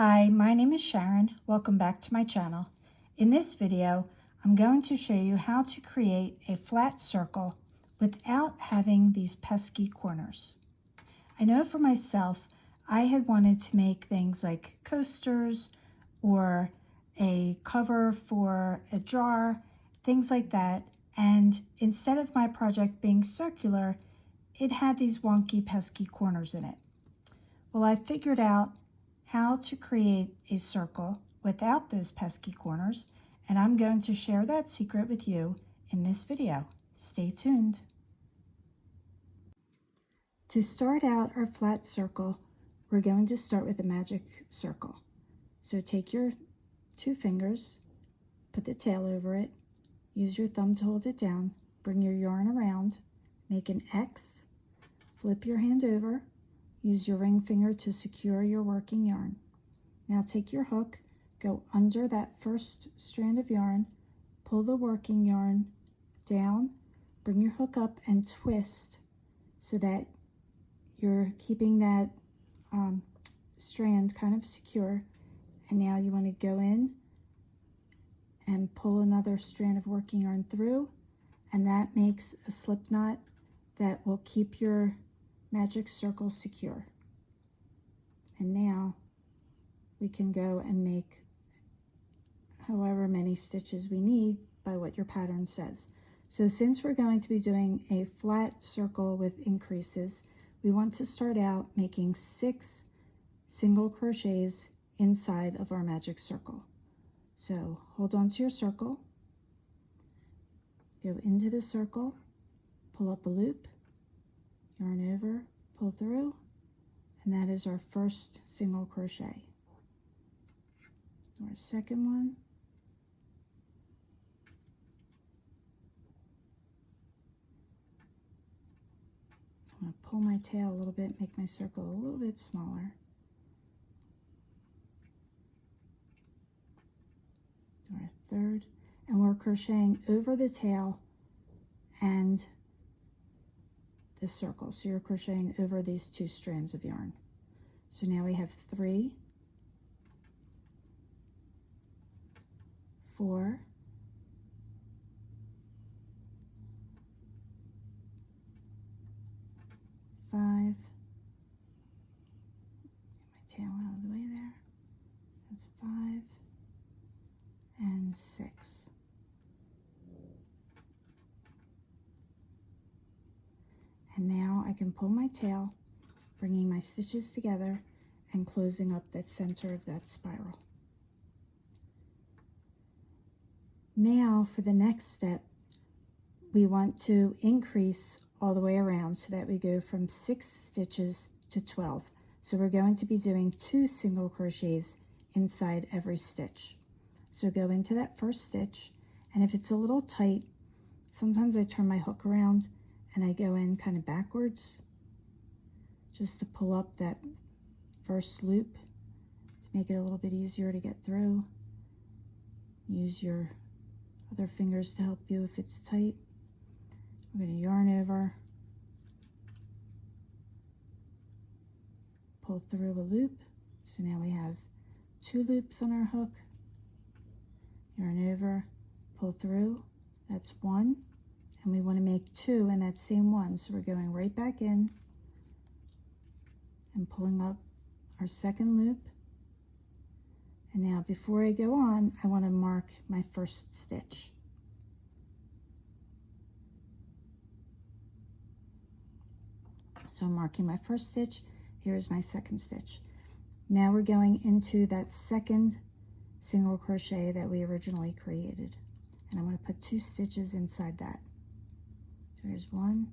Hi, my name is Sharon. Welcome back to my channel. In this video, I'm going to show you how to create a flat circle without having these pesky corners. I know for myself, I had wanted to make things like coasters or a cover for a jar, things like that. And instead of my project being circular, it had these wonky, pesky corners in it. Well, I figured out how to create a circle without those pesky corners, and I'm going to share that secret with you in this video. Stay tuned. To start out our flat circle, we're going to start with a magic circle. So take your two fingers, put the tail over it, use your thumb to hold it down, bring your yarn around, make an X, flip your hand over, use your ring finger to secure your working yarn. Now take your hook, go under that first strand of yarn, pull the working yarn down, bring your hook up and twist so that you're keeping that strand kind of secure. And now you want to go in and pull another strand of working yarn through, and that makes a slip knot that will keep your magic circle secure. And now we can go and make however many stitches we need by what your pattern says. So since we're going to be doing a flat circle with increases, we want to start out making 6 single crochets inside of our magic circle. So hold on to your circle, go into the circle, pull up a loop, yarn over, pull through, and that is our first single crochet. Our second one, I'm going to pull my tail a little bit, make my circle a little bit smaller. Our third, and we're crocheting over the tail and the circle. So you're crocheting over these 2 strands of yarn. So now we have 3, 4, 5, get my tail out of the way there, that's 5, and 6. And now I can pull my tail, bringing my stitches together and closing up that center of that spiral. Now for the next step, we want to increase all the way around so that we go from 6 stitches to 12. So we're going to be doing 2 single crochets inside every stitch. So go into that first stitch, and if it's a little tight, sometimes I turn my hook around and I go in kind of backwards just to pull up that first loop to make it a little bit easier to get through. Use your other fingers to help you if it's tight. We're going to yarn over, pull through a loop. So now we have 2 loops on our hook, yarn over, pull through, that's 1, and we want to make 2 in that same one. So we're going right back in and pulling up our second loop. And now before I go on, I want to mark my first stitch. So I'm marking my first stitch, here's my second stitch. Now we're going into that second single crochet that we originally created. And I'm going to put 2 stitches inside that. So here's 1,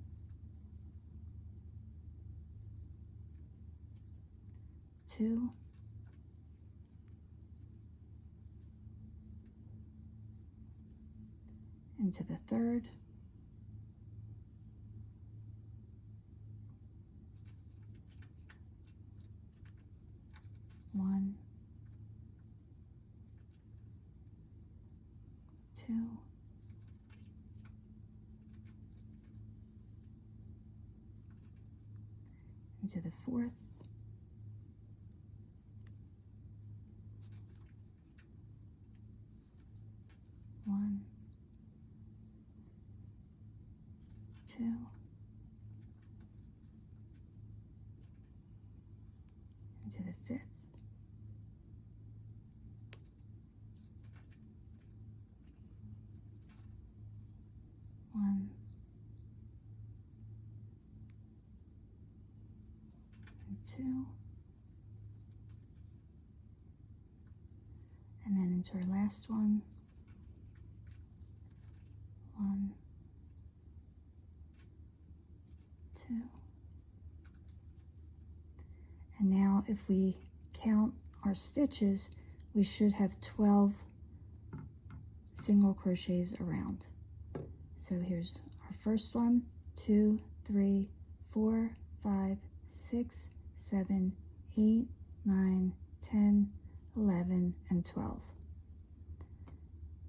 2, into the third, 1, 2, into the fourth, into the 5th, 1 and 2, and then into our last one, 1, 2. And now if we count our stitches, we should have 12 single crochets around. So here's our first one, 2, 3, 4, 5, 6, 7, 8, 9, 10, 11, and 12.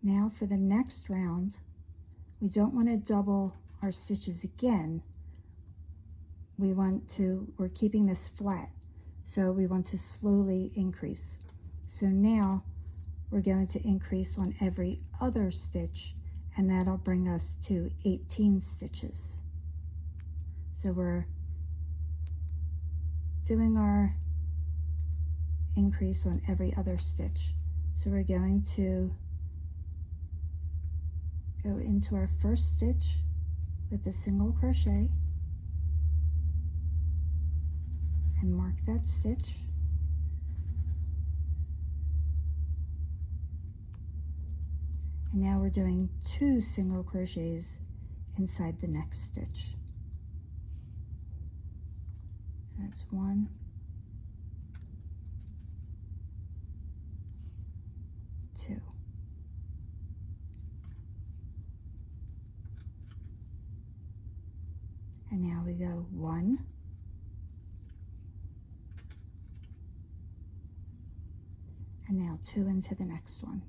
Now for the next round, we don't want to double our stitches again. We're keeping this flat, so we want to slowly increase. So now we're going to increase on every other stitch, and that'll bring us to 18 stitches. So we're doing our increase on every other stitch. So we're going to go into our first stitch with a single crochet and mark that stitch. And now we're doing 2 single crochets inside the next stitch. So that's 1, 2. And now we go 1, and now 2 into the next one.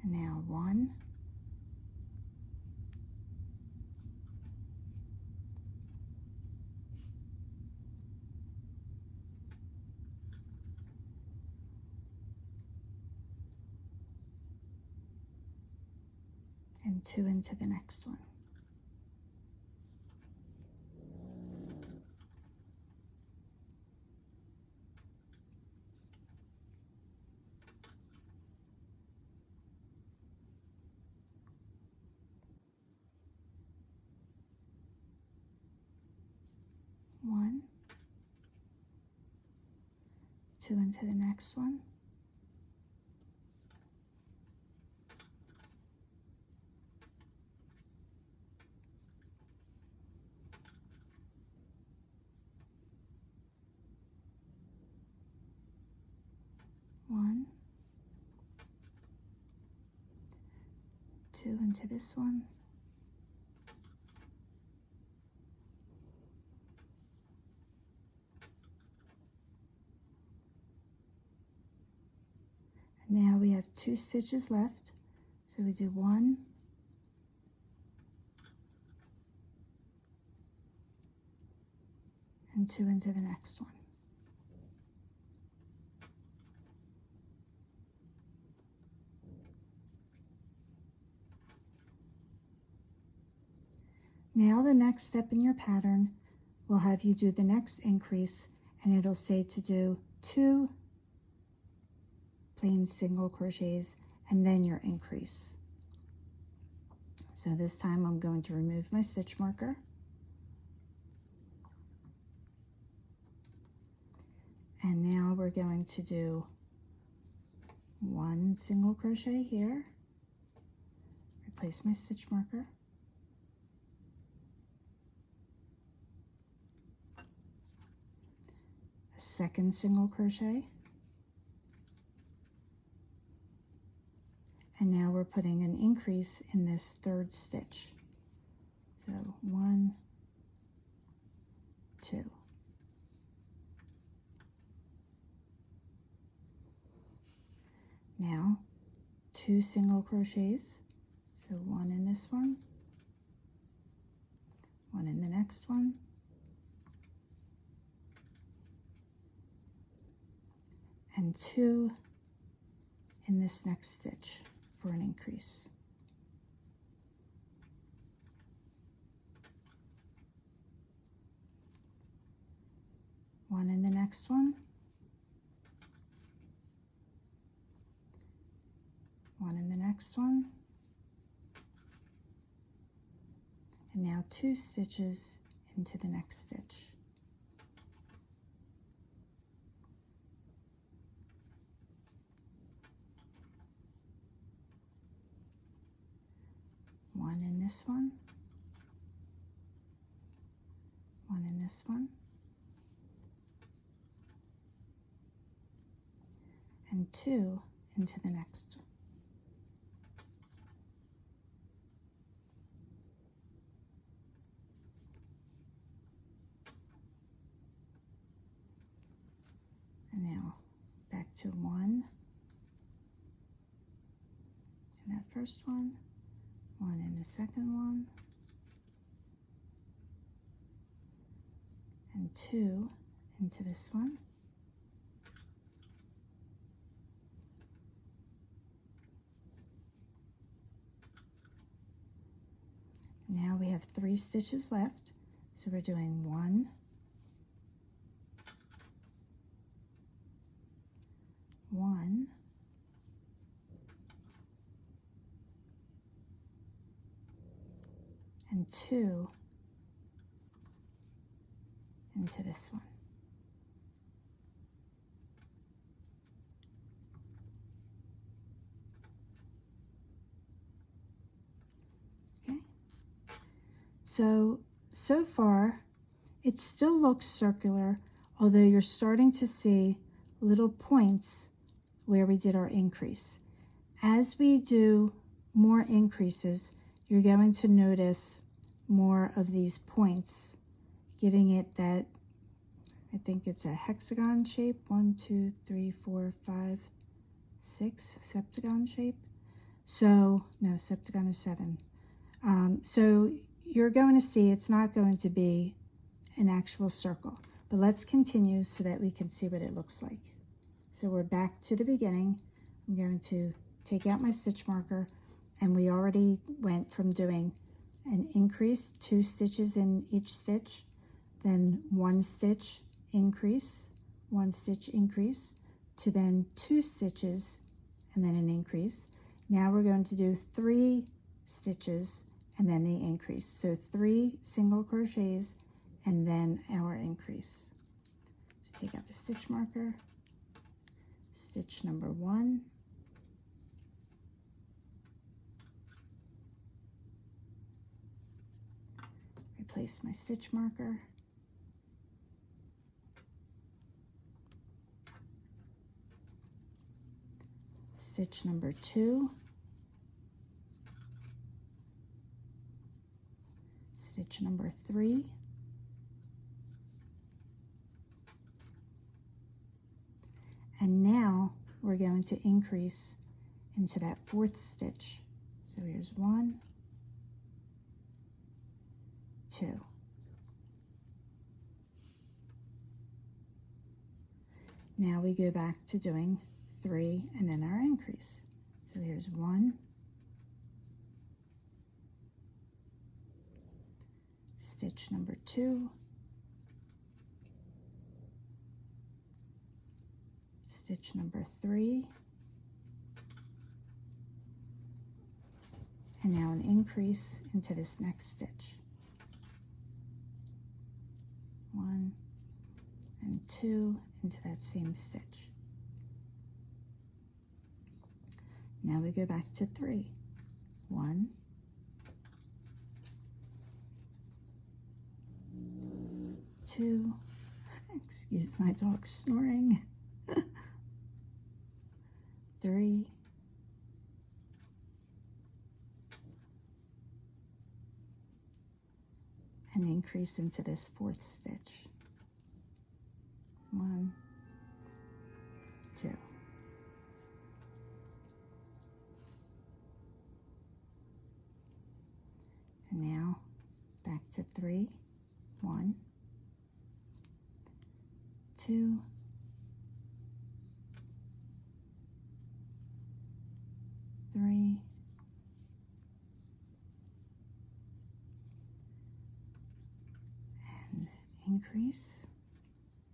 And now 1, and 2 into the next one. One, 2 into the next one. One, 2 into this one. Now we have 2 stitches left, so we do 1, and 2 into the next one. Now the next step in your pattern will have you do the next increase, and it'll say to do 2 plain single crochets and then your increase. So this time I'm going to remove my stitch marker. And now we're going to do 1 single crochet here, replace my stitch marker, a second single crochet, and now we're putting an increase in this 3rd stitch. So 1, 2. Now 2 single crochets, so 1 in this one, 1 in the next one, and 2 in this next stitch for an increase. One in the next one, one in the next one, and now 2 stitches into the next stitch. One in this one in this one, and 2 into the next one. And now back to 1 in that first one, 1 in the second one, and 2 into this one. Now we have 3 stitches left, so we're doing 1, 1, and 2 into this one. Okay, so far it still looks circular, although you're starting to see little points where we did our increase. As we do more increases, you're going to notice more of these points, giving it that, I think it's a hexagon shape, 1, 2, 3, 4, 5, 6, septagon shape. So, no, septagon is 7. So you're going to see it's not going to be an actual circle, but let's continue so that we can see what it looks like. So we're back to the beginning. I'm going to take out my stitch marker, and we already went from doing an increase, 2 stitches in each stitch, then 1 stitch increase, 1 stitch increase, to then 2 stitches and then an increase. Now we're going to do 3 stitches and then the increase. So 3 single crochets and then our increase. So take out the stitch marker, stitch number 1, replace my stitch marker, stitch number 2, stitch number 3, and now we're going to increase into that 4th stitch. So here's 1, 2. Now we go back to doing 3 and then our increase. So here's 1, stitch number 2, stitch number 3, and now an increase into this next stitch. 1 and 2 into that same stitch. Now we go back to 3. 1, 2, excuse my dog snoring, 3, and increase into this 4th stitch. 1, 2. And now back to 3, 1, 2, increase.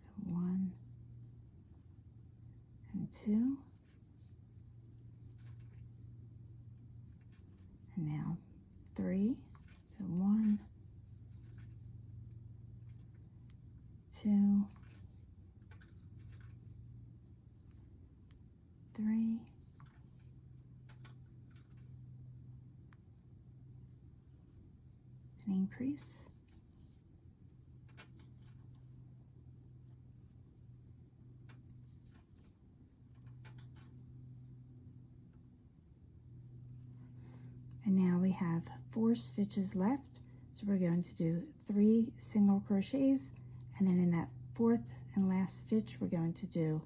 So 1 and 2. And now 3. So 1, 2, 3, an increase. And now we have 4 stitches left, so we're going to do 3 single crochets, and then in that 4th and last stitch we're going to do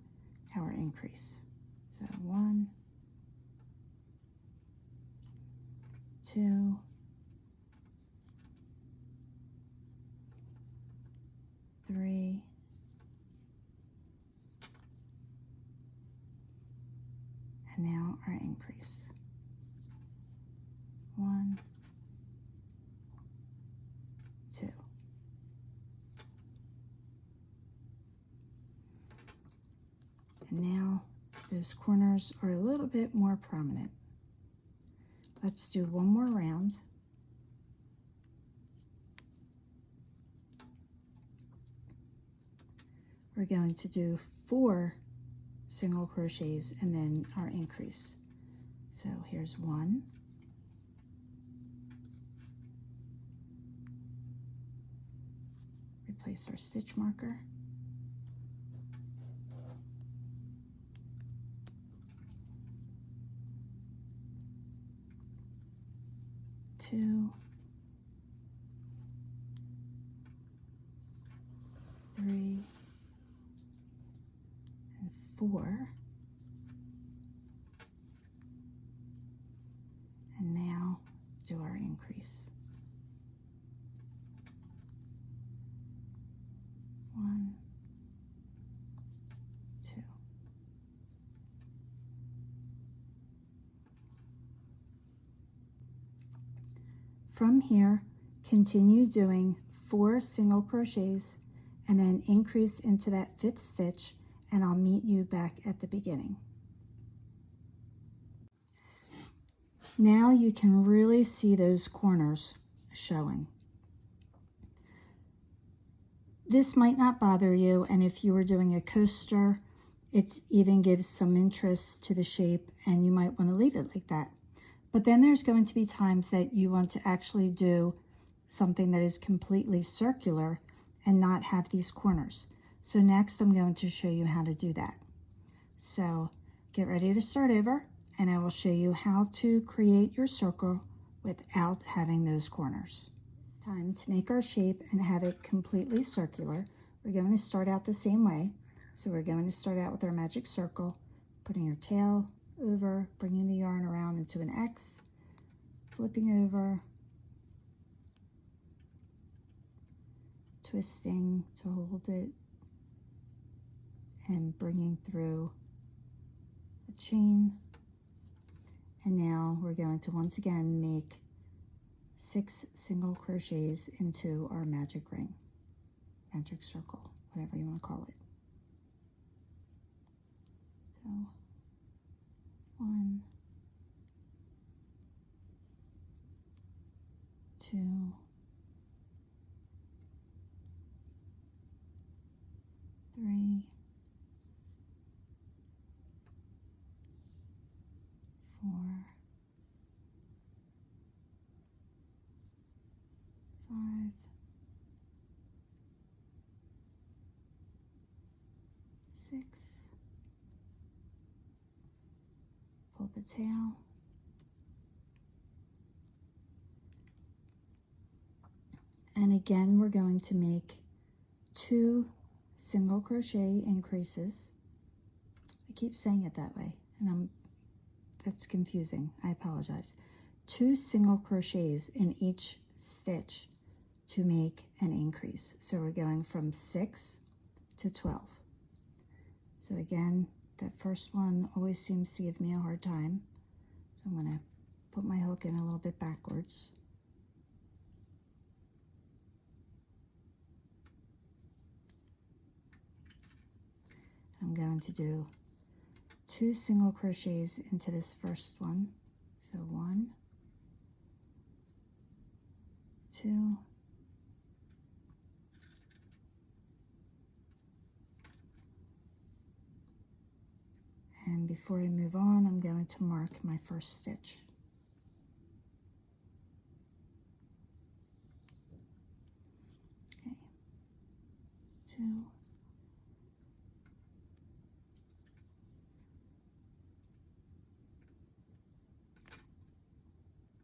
our increase. So 1, 2, 3, and now our increase. 1, 2. And now those corners are a little bit more prominent. Let's do one more round. We're going to do 4 single crochets and then our increase. So here's 1, replace our stitch marker, 2, 3, and 4. And now do our increase. 1, 2. From here, continue doing 4 single crochets and then increase into that 5th stitch, and I'll meet you back at the beginning. Now you can really see those corners showing. This might not bother you, and if you were doing a coaster, it even gives some interest to the shape, and you might want to leave it like that. But then there's going to be times that you want to actually do something that is completely circular and not have these corners. So next I'm going to show you how to do that. So get ready to start over, and I will show you how to create your circle without having those corners. It's time to make our shape and have it completely circular. We're going to start out the same way. So we're going to start out with our magic circle, putting your tail over, bringing the yarn around into an X, flipping over, twisting to hold it, and bringing through a chain. And now we're going to once again make 6 single crochets into our magic ring, magic circle, whatever you want to call it. So 1, 2, 3, 4, 5, 6, pull the tail, and again we're going to make 2 single crochet increases. I keep saying it that way, and that's confusing. I apologize. 2 single crochets in each stitch to make an increase. So we're going from 6 to 12. So again, that first one always seems to give me a hard time. So I'm going to put my hook in a little bit backwards. I'm going to do 2 single crochets into this first one. So 1, 2, and before I move on, I'm going to mark my first stitch. Okay, 2,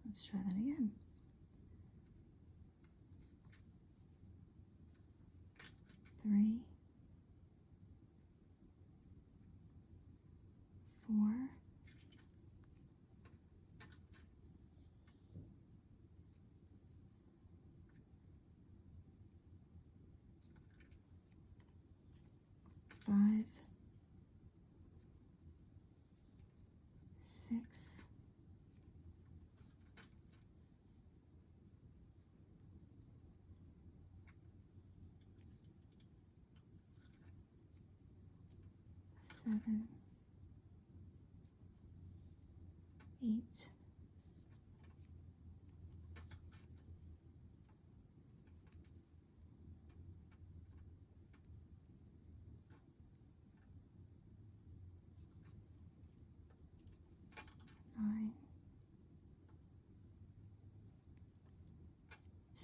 let's try that again. 3, 4, 5, 6, 7, 8, 9,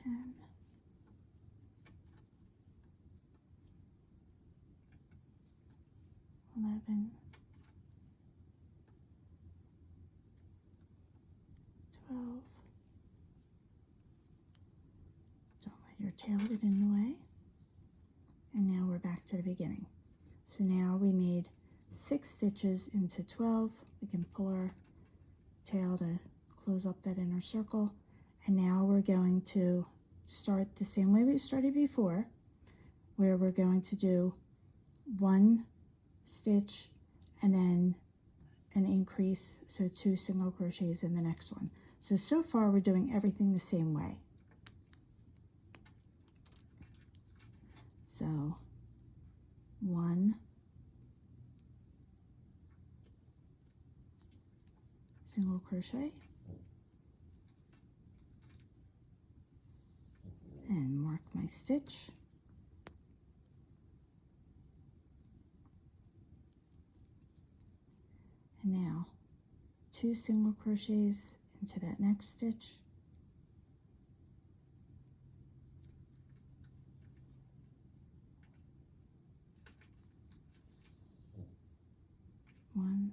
10, 11, 12. Don't let your tail get in the way. And now we're back to the beginning. So now we made 6 stitches into 12. We can pull our tail to close up that inner circle. And now we're going to start the same way we started before, where we're going to do 1 stitch and then an increase, so 2 single crochets in the next one. So far we're doing everything the same way. So 1 single crochet and mark my stitch. And now 2 single crochets into that next stitch. One,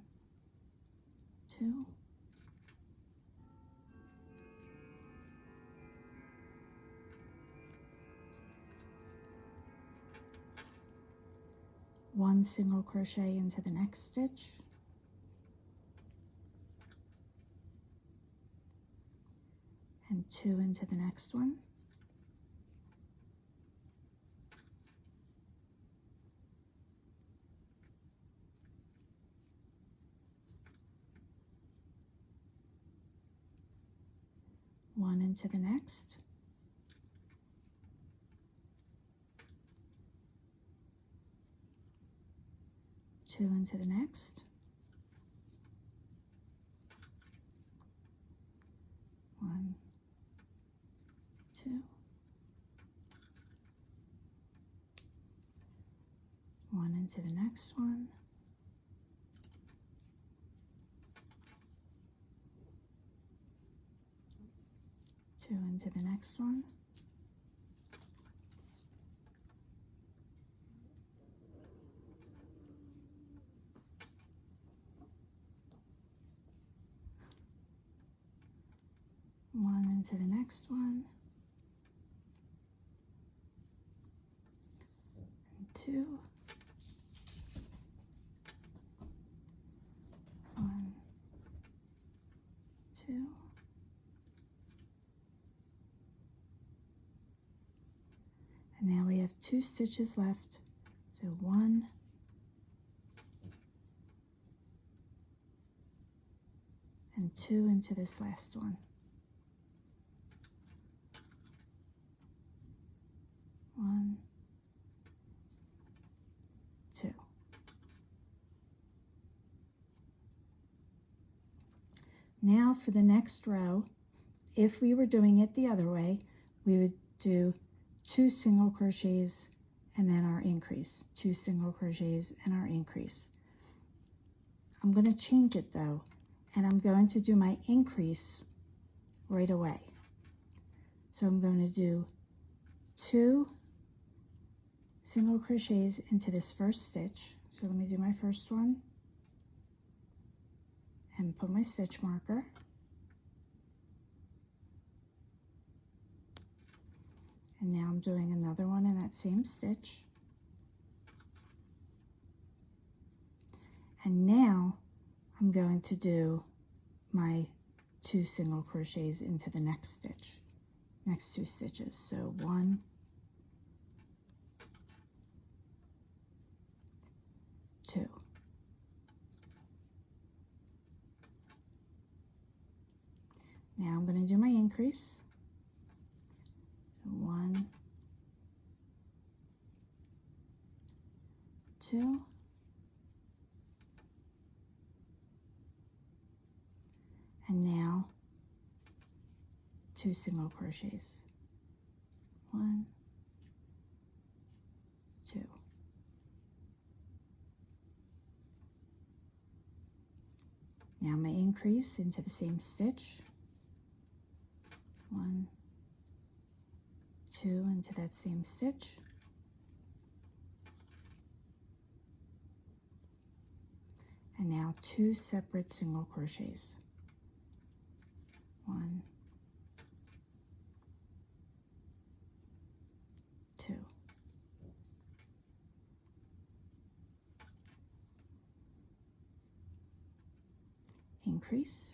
2, one single crochet into the next stitch, and 2 into the next one, one into the next, two into the next, one, 2, 1 into the next one, 2 into the next one, one into the next one, and 2, 1, 2, and now we have 2 stitches left, so 1, and 2 into this last one, 1, 2. Now for the next row, if we were doing it the other way, we would do 2 single crochets and then our increase, 2 single crochets and our increase. I'm going to change it though, and I'm going to do my increase right away. So I'm going to do 2 single crochets into this first stitch. So let me do my first one and put my stitch marker. And now I'm doing another one in that same stitch. And now I'm going to do my 2 single crochets into the next stitch, next 2 stitches. So 1, 2. Now I'm going to do my increase. So 1, 2, and now 2 single crochets. 1, 2. Now my increase into the same stitch. 1, 2 into that same stitch. And now 2 separate single crochets. 1, 2. Increase.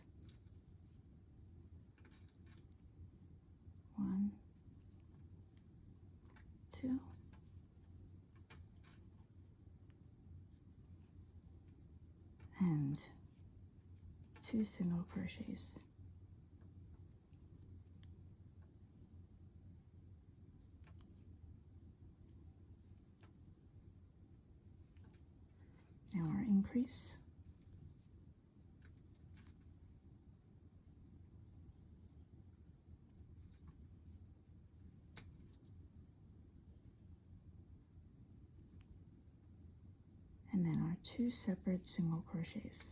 1, 2. And 2 single crochets. Now our increase. And then our 2 separate single crochets.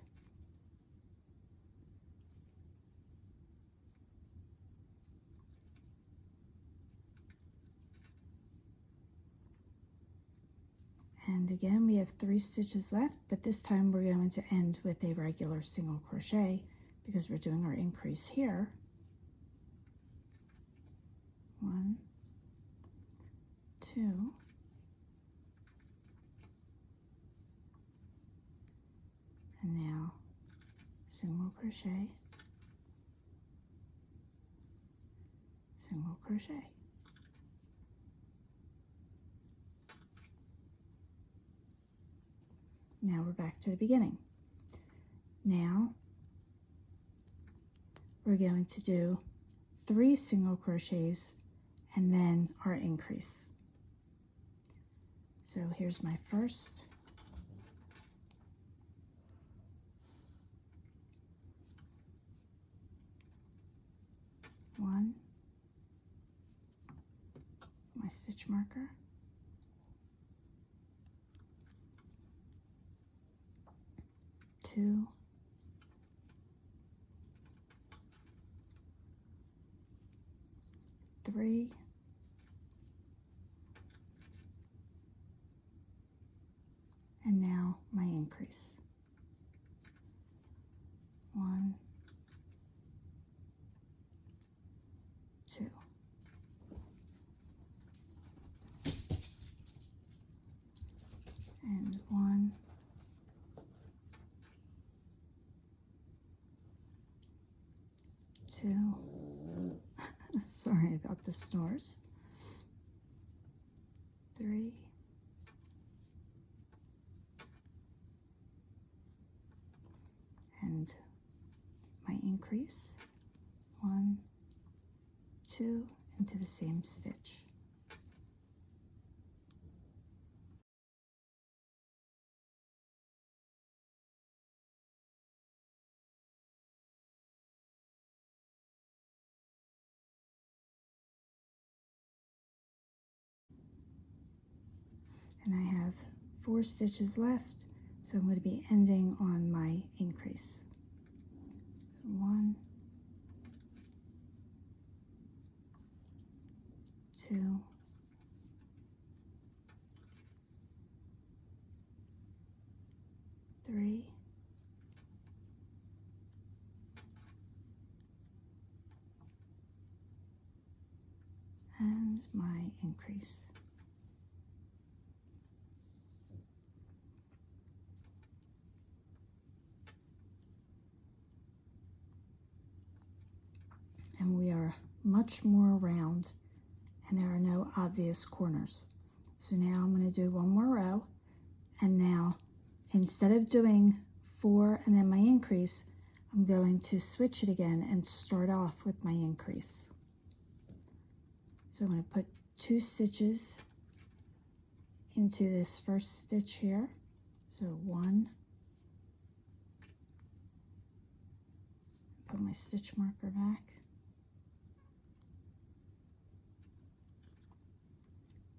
And again, we have 3 stitches left, but this time we're going to end with a regular single crochet because we're doing our increase here. 1, 2, and now single crochet, single crochet. Now we're back to the beginning. Now we're going to do 3 single crochets and then our increase. So here's my first. One, my stitch marker. 2, 3, and now my increase. 1, 2. And 1, 2. Sorry about the snores. 3. And my increase. 1, 2 into the same stitch. And I have 4 stitches left, so I'm going to be ending on my increase. So 1, 2, 3, and my increase. And we are much more round, and there are no obvious corners. So now I'm going to do one more row, and now instead of doing 4 and then my increase, I'm going to switch it again and start off with my increase. So I'm going to put 2 stitches into this first stitch here. So 1, put my stitch marker back,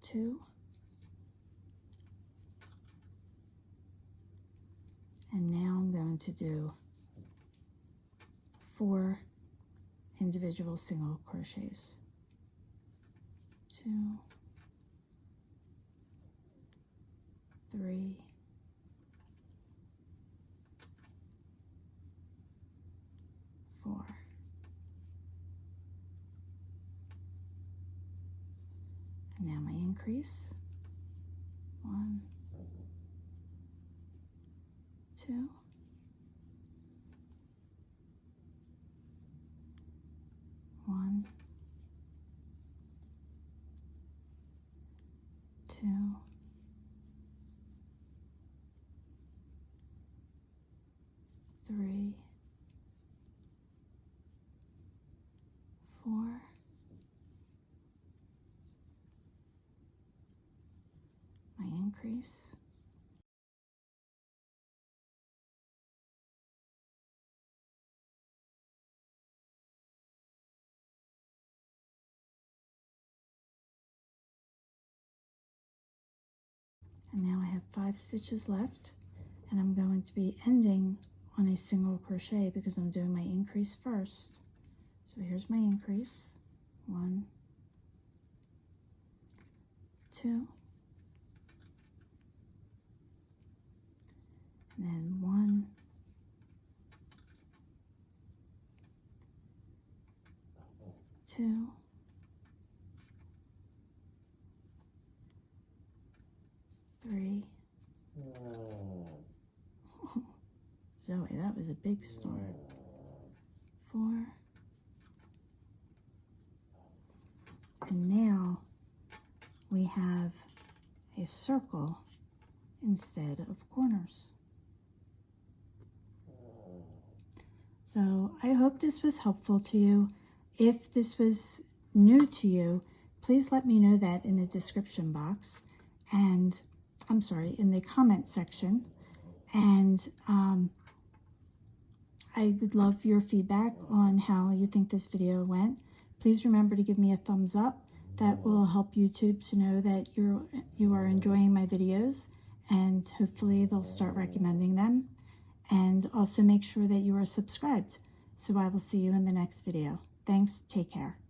2, and now I'm going to do 4 individual single crochets. 2, 3, 4. And now my increase. 1, 2, 1, 2, 3, 4, my increase, and now I have 5 stitches left, and I'm going to be ending on a single crochet because I'm doing my increase first. So here's my increase. 1, 2, and then 1, 2, 3. Zoe, that was a big start. 4. And now we have a circle instead of corners. So I hope this was helpful to you. If this was new to you, please let me know that in the description box, and I'm sorry, in the comment section. And I would love your feedback on how you think this video went. Please remember to give me a thumbs up. That will help YouTube to know that you are enjoying my videos, and hopefully they'll start recommending them. And also make sure that you are subscribed. So I will see you in the next video. Thanks, take care.